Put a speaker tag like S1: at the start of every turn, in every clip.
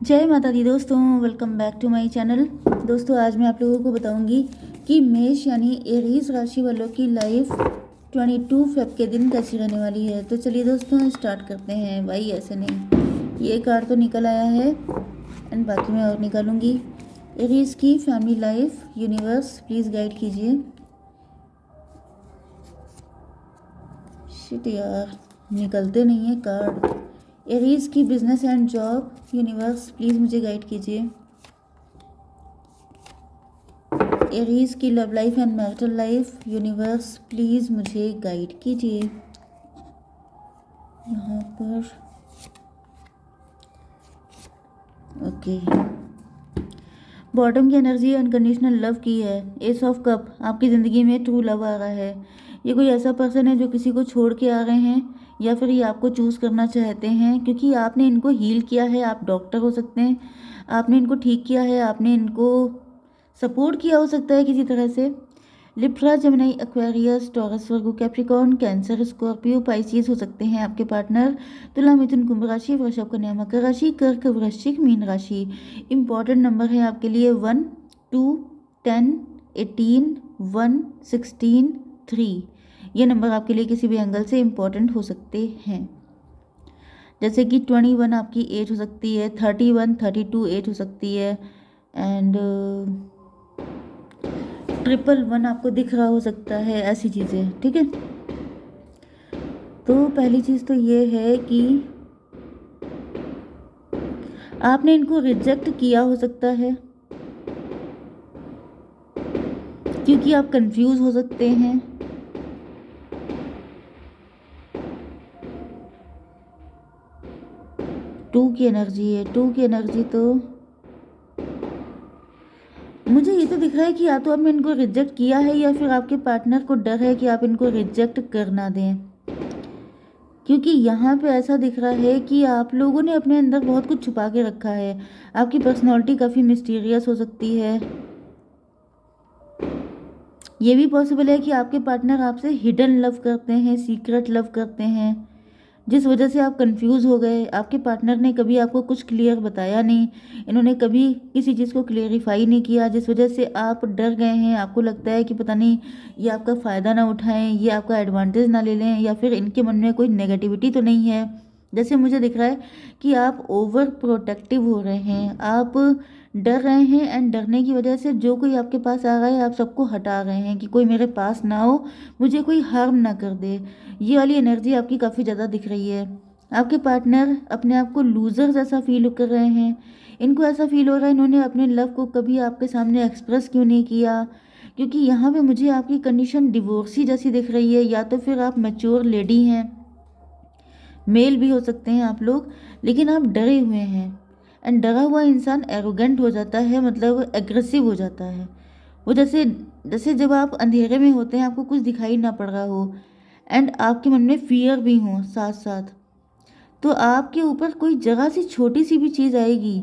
S1: जय माता दी दोस्तों, welcome back to my channel. दोस्तों आज मैं आप लोगों को बताऊंगी कि मेष यानी एरीज राशि वालों की लाइफ 22 फेब के दिन कैसी रहने वाली है। तो चलिए दोस्तों स्टार्ट करते हैं। भाई ऐसे नहीं, ये कार्ड तो निकल आया है एंड बाकी मैं और निकालूंगी। एरीज की family life, universe please guide कीजिए। शिट यार, निकलते नहीं है कार्ड। एरीज की business and job, universe please मुझे गाइड कीजिए। एरीज की love life and marital life, universe please मुझे गाइड कीजिए। यहाँ पर ओके, बॉटम की एनर्जी अनकंडीशनल लव की है। एस ऑफ कप, आपकी ज़िंदगी में ट्रू लव आ रहा है। ये कोई ऐसा पर्सन है जो किसी को छोड़ के आ रहे हैं या फिर ये आपको चूज़ करना चाहते हैं क्योंकि आपने इनको हील किया है। आप डॉक्टर हो सकते हैं, आपने इनको ठीक किया है, आपने इनको सपोर्ट किया हो सकता है किसी तरह से। लिब्रा, जेमिनी, एक्वेरियस, टॉरस, वर्गो, कैप्रिकॉर्न, कैंसर, स्कॉर्पियो, पाइसिस हो सकते हैं आपके पार्टनर। तुला, मिथुन, कुंभ राशि, वृषभ, कन्या, मकर राशि, कर्क, वृश्चिक, मीन राशि। इंपॉर्टेंट नंबर है आपके लिए 1, 2, 10, 18, 1, 16, 3। ये नंबर आपके लिए किसी भी एंगल से इम्पॉर्टेंट हो सकते हैं। जैसे कि 21 आपकी एज हो सकती है, 31, 32 एज हो सकती है एंड 111 आपको दिख रहा हो सकता है, ऐसी चीज़ें। ठीक है, तो पहली चीज़ तो ये है कि आपने इनको रिजेक्ट किया हो सकता है क्योंकि आप कंफ्यूज हो सकते हैं। टू की एनर्जी है, टू की एनर्जी तो मुझे ये तो दिख रहा है कि या तो आपने इनको रिजेक्ट किया है या फिर आपके पार्टनर को डर है कि आप इनको रिजेक्ट कर ना दें, क्योंकि यहाँ पे ऐसा दिख रहा है कि आप लोगों ने अपने अंदर बहुत कुछ छुपा के रखा है। आपकी पर्सनालिटी काफ़ी मिस्टीरियस हो सकती है। ये भी पॉसिबल है कि आपके पार्टनर आपसे हिडन लव करते हैं, सीक्रेट लव करते हैं, जिस वजह से आप कंफ्यूज हो गए। आपके पार्टनर ने कभी आपको कुछ क्लियर बताया नहीं, इन्होंने कभी किसी चीज़ को क्लियरिफाई नहीं किया, जिस वजह से आप डर गए हैं। आपको लगता है कि पता नहीं ये आपका फ़ायदा ना उठाएं, ये आपका एडवांटेज ना ले लें, या फिर इनके मन में कोई नेगेटिविटी तो नहीं है। जैसे मुझे दिख रहा है कि आप ओवर प्रोटेक्टिव हो रहे हैं, आप डर रहे हैं एंड डरने की वजह से जो कोई आपके पास आ रहा है आप सबको हटा रहे हैं कि कोई मेरे पास ना हो, मुझे कोई हार्म ना कर दे। ये वाली एनर्जी आपकी काफ़ी ज़्यादा दिख रही है। आपके पार्टनर अपने आप को लूज़र जैसा फील कर रहे हैं। इनको ऐसा फील हो रहा है इन्होंने अपने लव को कभी आपके सामने एक्सप्रेस क्यों नहीं किया, क्योंकि यहाँ पे मुझे आपकी कंडीशन डिवोर्सी जैसी दिख रही है। या तो फिर आप मैच्योर लेडी हैं, मेल भी हो सकते हैं आप लोग, लेकिन आप डरे हुए हैं। एंड डरा हुआ इंसान एरोगेंट हो जाता है, मतलब एग्रेसिव हो जाता है। वो जैसे जैसे जब आप अंधेरे में होते हैं, आपको कुछ दिखाई ना पड़ रहा हो एंड आपके मन में फियर भी हो साथ साथ, तो आपके ऊपर कोई जगह सी छोटी सी भी चीज़ आएगी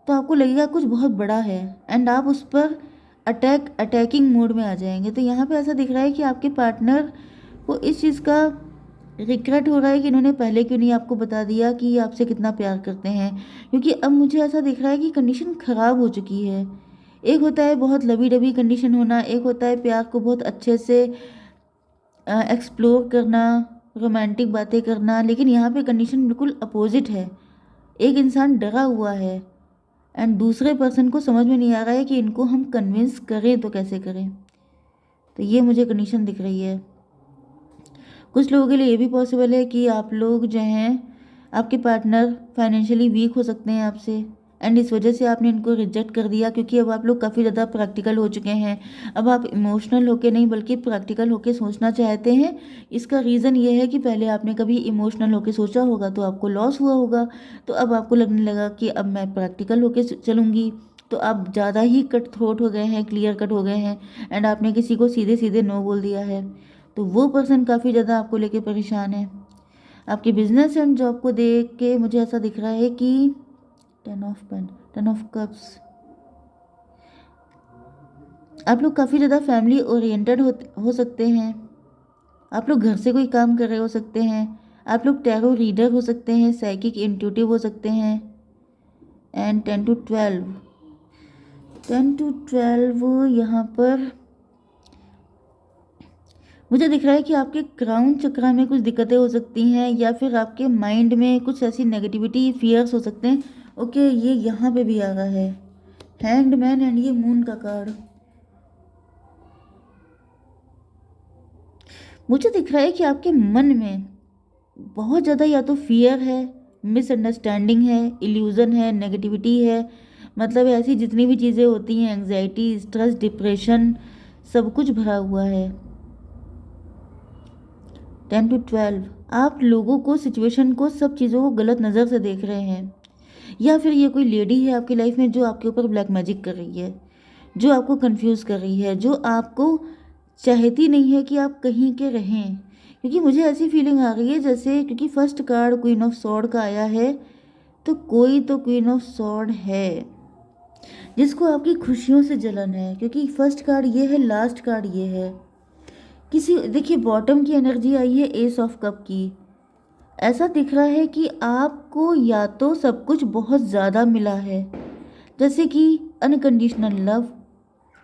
S1: तो आपको लगेगा कुछ बहुत बड़ा है एंड आप उस पर अटैकिंग मोड में आ जाएंगे। तो यहाँ पे ऐसा दिख रहा है कि आपके पार्टनर को इस चीज़ का रिग्रेट हो रहा है कि इन्होंने पहले क्यों नहीं आपको बता दिया कि ये आपसे कितना प्यार करते हैं, क्योंकि अब मुझे ऐसा दिख रहा है कि कंडीशन ख़राब हो चुकी है। एक होता है बहुत लवी डबी कंडीशन होना, एक होता है प्यार को बहुत अच्छे से एक्सप्लोर करना, रोमांटिक बातें करना, लेकिन यहाँ पे कंडीशन बिल्कुल अपोजिट है। एक इंसान डरा हुआ है एंड दूसरे पर्सन को समझ में नहीं आ रहा है कि इनको हम कन्विंस करें तो कैसे करें। तो ये मुझे कंडीशन दिख रही है। कुछ लोगों के लिए ये भी पॉसिबल है कि आप लोग जो हैं, आपके पार्टनर फाइनेंशियली वीक हो सकते हैं आपसे एंड इस वजह से आपने इनको रिजेक्ट कर दिया, क्योंकि अब आप लोग काफ़ी ज़्यादा प्रैक्टिकल हो चुके हैं। अब आप इमोशनल होके नहीं बल्कि प्रैक्टिकल होके सोचना चाहते हैं। इसका रीज़न ये है कि पहले आपने कभी इमोशनल होके सोचा होगा तो आपको लॉस हुआ होगा, तो अब आपको लगने लगा कि अब मैं प्रैक्टिकल होके चलूँगी, तो आप ज़्यादा ही कट थ्रोट हो गए हैं, क्लियर कट हो गए हैं एंड आपने किसी को सीधे सीधे नो बोल दिया है। तो वो पर्सन काफ़ी ज़्यादा आपको लेके परेशान है। आपके बिजनेस एंड जॉब को देख के मुझे ऐसा दिख रहा है कि 10 ऑफ पेन, 10 ऑफ कप्स, आप लोग काफ़ी ज़्यादा फैमिली ओरिएंटेड हो सकते हैं। आप लोग घर से कोई काम कर रहे हो सकते हैं, आप लोग टैरो रीडर हो सकते हैं, साइकिक इंट्यूटिव हो सकते हैं एंड 10 to 12, 10 to 12 यहाँ पर मुझे दिख रहा है कि आपके क्राउन चक्रा में कुछ दिक्कतें हो सकती हैं, या फिर आपके माइंड में कुछ ऐसी नेगेटिविटी फियर्स हो सकते हैं। ओके, ये यहाँ पे भी आ रहा है हैंगड एंड ये मून का कार्ड। मुझे दिख रहा है कि आपके मन में बहुत ज़्यादा या तो फियर है, मिसअंडरस्टैंडिंग है, इल्यूज़न है, नेगेटिविटी है, मतलब ऐसी जितनी भी चीज़ें होती हैं, एंग्जाइटी, स्ट्रेस, डिप्रेशन, सब कुछ भरा हुआ है। 10 to 12, आप लोगों को, सिचुएशन को, सब चीज़ों को गलत नज़र से देख रहे हैं, या फिर ये कोई लेडी है आपकी लाइफ में जो आपके ऊपर ब्लैक मैजिक कर रही है, जो आपको कंफ्यूज कर रही है, जो आपको चाहती नहीं है कि आप कहीं के रहें। क्योंकि मुझे ऐसी फीलिंग आ रही है जैसे, क्योंकि first card queen of sword का आया है, तो कोई तो क्वीन ऑफ सॉर्ड है जिसको आपकी खुशियों से जलन है। क्योंकि फर्स्ट कार्ड ये है, लास्ट कार्ड ये है। किसी, देखिए बॉटम की एनर्जी आई है एस ऑफ कप की। ऐसा दिख रहा है कि आपको या तो सब कुछ बहुत ज़्यादा मिला है, जैसे कि अनकंडीशनल लव।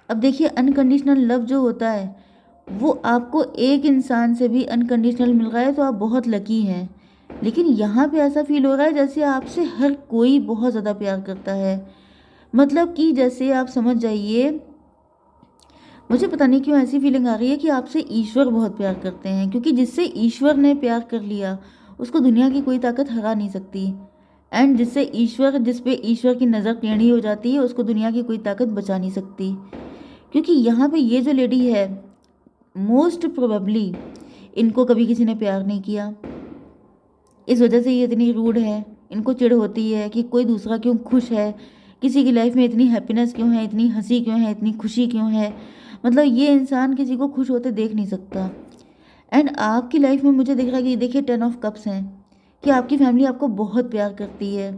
S1: अब देखिए अनकंडीशनल लव जो होता है वो आपको एक इंसान से भी अनकंडीशनल मिल रहा है तो आप बहुत लकी हैं। लेकिन यहाँ पे ऐसा फील हो रहा है जैसे आपसे हर कोई बहुत ज़्यादा प्यार करता है। मतलब कि जैसे आप समझ जाइए, मुझे पता नहीं क्यों ऐसी फीलिंग आ रही है कि आपसे ईश्वर बहुत प्यार करते हैं। क्योंकि जिससे ईश्वर ने प्यार कर लिया उसको दुनिया की कोई ताकत हरा नहीं सकती। एंड जिस पे ईश्वर की नज़र टेढ़ी हो जाती है उसको दुनिया की कोई ताकत बचा नहीं सकती। क्योंकि यहाँ पे ये जो लेडी है, मोस्ट प्रोबेबली इनको कभी किसी ने प्यार नहीं किया, इस वजह से ये इतनी रूड है। इनको चिढ़ होती है कि कोई दूसरा क्यों खुश है, किसी की लाइफ में इतनी हैप्पीनेस क्यों है, इतनी हंसी क्यों है, इतनी खुशी क्यों है। मतलब ये इंसान किसी को खुश होते देख नहीं सकता। एंड आपकी लाइफ में मुझे दिख रहा है कि देखिए 10 of Cups हैं, कि आपकी फैमिली आपको बहुत प्यार करती है,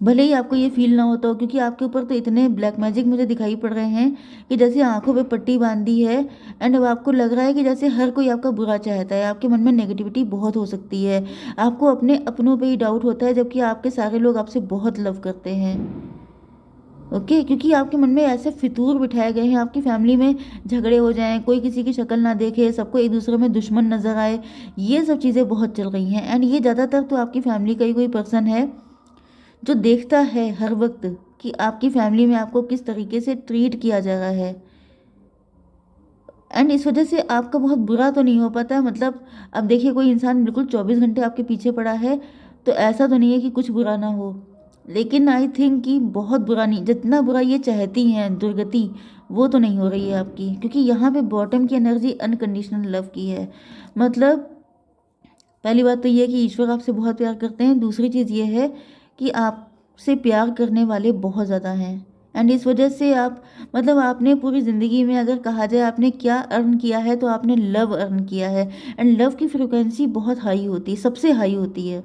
S1: भले ही आपको ये फील ना होता हो। क्योंकि आपके ऊपर तो इतने ब्लैक मैजिक मुझे दिखाई पड़ रहे हैं कि जैसे आंखों पे पट्टी बांधी है। एंड अब आपको लग रहा है कि जैसे हर कोई आपका बुरा चाहता है। आपके मन में नेगेटिविटी बहुत हो सकती है, आपको अपने अपनों पे ही डाउट होता है, जबकि आपके सारे लोग आपसे बहुत लव करते हैं। ओके, क्योंकि आपके मन में ऐसे फितूर बिठाए गए हैं, आपकी फैमिली में झगड़े हो जाएं, कोई किसी की शक्ल ना देखे, सबको एक दूसरे में दुश्मन नजर आए, ये सब चीज़ें बहुत चल रही हैं। एंड ये ज़्यादातर तो आपकी फैमिली का ही कोई पर्सन है जो देखता है हर वक्त कि आपकी फैमिली में आपको किस तरीके से ट्रीट किया जा रहा है। एंड इस वजह से आपका बहुत बुरा तो नहीं हो पाता है। मतलब अब देखिए कोई इंसान बिल्कुल 24 घंटे आपके पीछे पड़ा है तो ऐसा तो नहीं है कि कुछ बुरा ना हो, लेकिन आई थिंक कि बहुत बुरा नहीं, जितना बुरा ये चाहती हैं दुर्गति वो तो नहीं हो रही है आपकी। क्योंकि यहाँ पे बॉटम की एनर्जी अनकंडीशनल लव की है। मतलब पहली बात तो ये है कि ईश्वर आपसे बहुत प्यार करते हैं। दूसरी चीज़ ये है कि आपसे प्यार करने वाले बहुत ज़्यादा हैं। एंड इस वजह से आप, मतलब आपने पूरी ज़िंदगी में अगर कहा जाए आपने क्या अर्न किया है तो आपने लव अर्न किया है। एंड लव की फ्रिक्वेंसी बहुत हाई होती है, सबसे हाई होती है।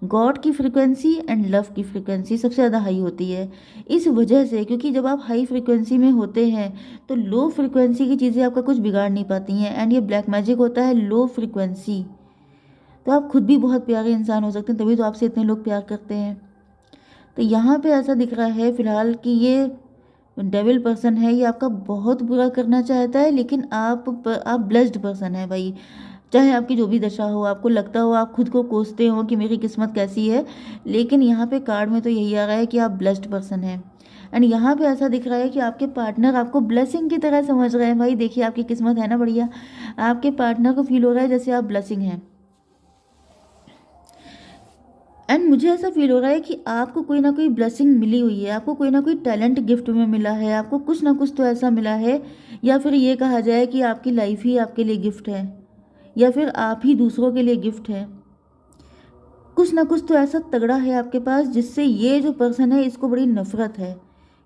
S1: गॉड की फ्रिक्वेंसी एंड लव की फ्रिक्वेंसी सबसे ज़्यादा हाई होती है। इस वजह से, क्योंकि जब आप हाई फ्रिक्वेंसी में होते हैं तो लो फ्रिक्वेंसी की चीज़ें आपका कुछ बिगाड़ नहीं पाती हैं। एंड ये ब्लैक मैजिक होता है लो फ्रिक्वेंसी। तो आप खुद भी बहुत प्यारे इंसान हो सकते हैं, तभी तो आपसे इतने लोग प्यार करते हैं। तो यहाँ पे ऐसा दिख रहा है फिलहाल कि ये डेविल पर्सन है, ये आपका बहुत बुरा करना चाहता है। लेकिन आप ब्लेस्ड पर्सन है भाई। चाहे आपकी जो भी दशा हो, आपको लगता हो, आप खुद को कोसते हो कि मेरी किस्मत कैसी है, लेकिन यहाँ पे कार्ड में तो यही आ रहा है कि आप ब्लेस्ड पर्सन है। एंड यहाँ पे ऐसा दिख रहा है कि आपके पार्टनर आपको ब्लेसिंग की तरह समझ रहे हैं। भाई देखिए आपकी किस्मत है ना बढ़िया, आपके पार्टनर को फील हो रहा है जैसे आप ब्लेसिंग हैं। एंड मुझे ऐसा फील हो रहा है कि आपको कोई ना कोई ब्लेसिंग मिली हुई है, आपको कोई ना कोई टैलेंट गिफ्ट में मिला है, आपको कुछ ना कुछ तो ऐसा मिला है। या फिर ये कहा जाए कि आपकी लाइफ ही आपके लिए गिफ्ट है, या फिर आप ही दूसरों के लिए गिफ्ट है। कुछ ना कुछ तो ऐसा तगड़ा है आपके पास जिससे ये जो पर्सन है इसको बड़ी नफरत है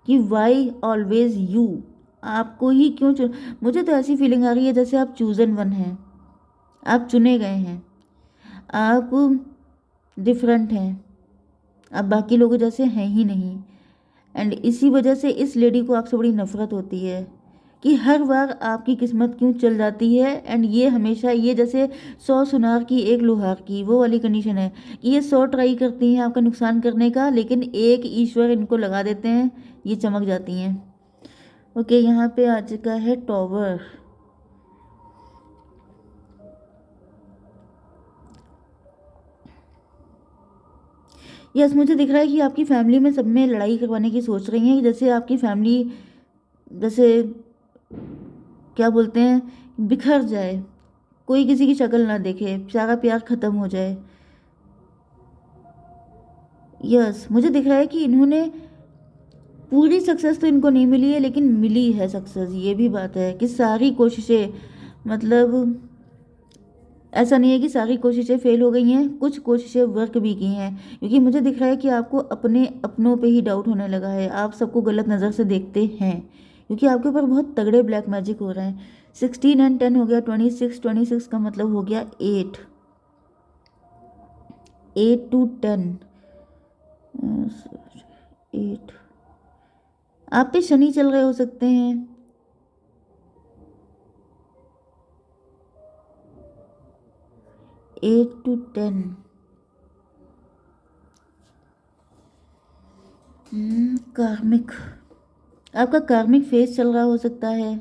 S1: कि वाई ऑलवेज यू, आपको ही क्यों मुझे तो ऐसी फीलिंग आ रही है जैसे आप चूजन वन हैं, आप चुने गए हैं, आप डिफरेंट हैं, आप बाकी लोगों जैसे हैं ही नहीं। एंड इसी वजह से इस लेडी को आपसे बड़ी नफरत होती है कि हर बार आपकी किस्मत क्यों चल जाती है। एंड ये हमेशा, ये जैसे 100 सुनार की एक लोहार की, वो वाली कंडीशन है कि ये 100 ट्राई करती हैं आपका नुकसान करने का, लेकिन एक ईश्वर इनको लगा देते हैं, ये चमक जाती हैं। ओके, यहाँ पे आ चुका है टॉवर। यस, मुझे दिख रहा है कि आपकी फैमिली में सब में लड़ाई करवाने की सोच रही हैं। जैसे आपकी फैमिली, जैसे क्या बोलते हैं, बिखर जाए, कोई किसी की शक्ल ना देखे, सारा प्यार ख़त्म हो जाए। यस, मुझे दिख रहा है कि इन्होंने पूरी सक्सेस तो इनको नहीं मिली है, लेकिन मिली है सक्सेस। ये भी बात है कि सारी कोशिशें, मतलब ऐसा नहीं है कि सारी कोशिशें फेल हो गई हैं, कुछ कोशिशें वर्क भी की हैं। क्योंकि मुझे दिख रहा है कि आपको अपने अपनों पे ही डाउट होने लगा है, आप सबको गलत नज़र से देखते हैं, क्योंकि आपके ऊपर बहुत तगड़े ब्लैक मैजिक हो रहे हैं। 16 एंड 10 हो गया 26, 26 का मतलब हो गया 8, 8 to 10, 8। आप पे शनि चल रहे हो सकते हैं। एट टू 10, कार्मिक, आपका कार्मिक फेस चल रहा हो सकता है।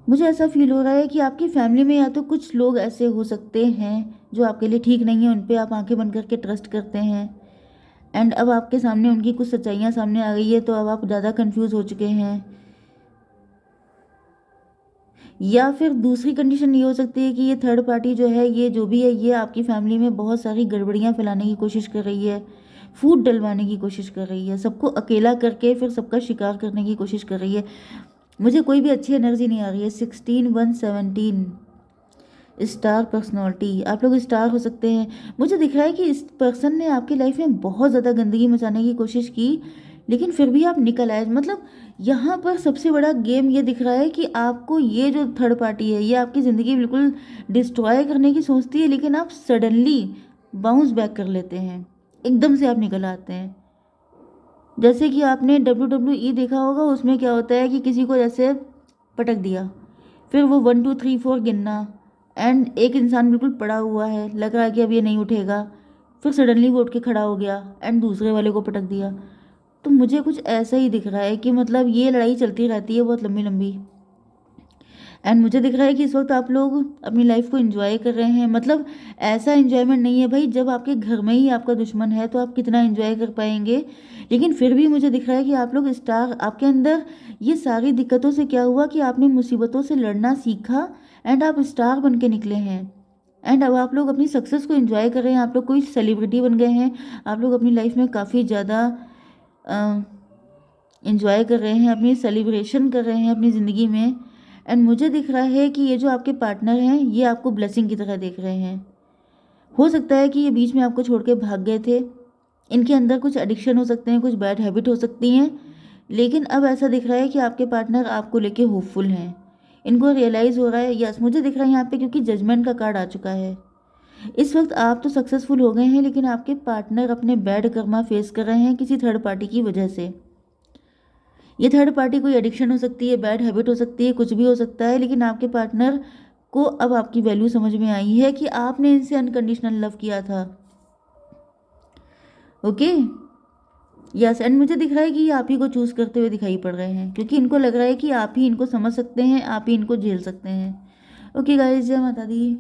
S1: मुझे ऐसा फील हो रहा है कि आपकी फैमिली में या तो कुछ लोग ऐसे हो सकते हैं जो आपके लिए ठीक नहीं है, उन पे आप आंखें बंद करके ट्रस्ट करते हैं, एंड अब आपके सामने उनकी कुछ सच्चाइयाँ सामने आ गई है, तो अब आप ज़्यादा कंफ्यूज हो चुके हैं। या फिर दूसरी कंडीशन ये हो सकती है कि ये थर्ड पार्टी जो है, ये जो भी है, ये आपकी फैमिली में बहुत सारी गड़बड़ियाँ फैलाने की कोशिश कर रही है, फूट डलवाने की कोशिश कर रही है, सबको अकेला करके फिर सबका शिकार करने की कोशिश कर रही है। मुझे कोई भी अच्छी एनर्जी नहीं आ रही है। 16, 117, स्टार पर्सनालिटी, आप लोग स्टार हो सकते हैं। मुझे दिख रहा है कि इस पर्सन ने आपकी लाइफ में बहुत ज़्यादा गंदगी मचाने की कोशिश की, लेकिन फिर भी आप निकल आए। मतलब यहाँ पर सबसे बड़ा गेम ये दिख रहा है कि आपको ये जो थर्ड पार्टी है, ये आपकी ज़िंदगी बिल्कुल डिस्ट्रॉय करने की सोचती है, लेकिन आप सडनली बाउंस बैक कर लेते हैं, एकदम से आप निकल आते हैं। जैसे कि आपने WWE देखा होगा, उसमें क्या होता है कि किसी को जैसे पटक दिया, फिर वो 1 2 3 4 गिनना, एंड एक इंसान बिल्कुल पड़ा हुआ है, लग रहा है कि अब ये नहीं उठेगा, फिर सडनली वो उठ के खड़ा हो गया एंड दूसरे वाले को पटक दिया। तो मुझे कुछ ऐसा ही दिख रहा है कि मतलब ये लड़ाई चलती रहती है बहुत लंबी लंबी। एंड मुझे दिख रहा है कि इस वक्त आप लोग अपनी लाइफ को एंजॉय कर रहे हैं। मतलब ऐसा एंजॉयमेंट नहीं है भाई, जब आपके घर में ही आपका दुश्मन है तो आप कितना एंजॉय कर पाएंगे। लेकिन फिर भी मुझे दिख रहा है कि आप लोग स्टार, आपके अंदर ये सारी दिक्कतों से क्या हुआ कि आपने मुसीबतों से लड़ना सीखा, एंड आप स्टार बन के निकले हैं। एंड अब आप लोग अपनी सक्सेस को एंजॉय कर रहे हैं, आप लोग कोई सेलिब्रिटी बन गए हैं, आप लोग अपनी लाइफ में काफ़ी ज़्यादा इंजॉय कर रहे हैं, अपनी सेलिब्रेशन कर रहे हैं अपनी ज़िंदगी में। एंड मुझे दिख रहा है कि ये जो आपके पार्टनर हैं, ये आपको ब्लेसिंग की तरह देख रहे हैं। हो सकता है कि ये बीच में आपको छोड़ के भाग गए थे, इनके अंदर कुछ एडिक्शन हो सकते हैं, कुछ बैड हैबिट हो सकती हैं, लेकिन अब ऐसा दिख रहा है कि आपके पार्टनर आपको लेके होपफुल हैं, इनको रियलाइज़ हो रहा है। यस, मुझे दिख रहा है यहाँ पे, क्योंकि जजमेंट का कार्ड आ चुका है। इस वक्त आप तो सक्सेसफुल हो गए हैं, लेकिन आपके पार्टनर अपने बैड कर्मा फेस कर रहे हैं किसी थर्ड पार्टी की वजह से। ये थर्ड पार्टी कोई एडिक्शन हो सकती है, बैड हैबिट हो सकती है, कुछ भी हो सकता है, लेकिन आपके पार्टनर को अब आपकी वैल्यू समझ में आई है कि आपने इनसे अनकंडीशनल लव किया था। ओके, यस, एंड मुझे दिख रहा है कि ये आप ही को चूज़ करते हुए दिखाई पड़ रहे हैं, क्योंकि इनको लग रहा है कि आप ही इनको समझ सकते हैं, आप ही इनको झेल सकते हैं। ओके गाइस, जय माता दी।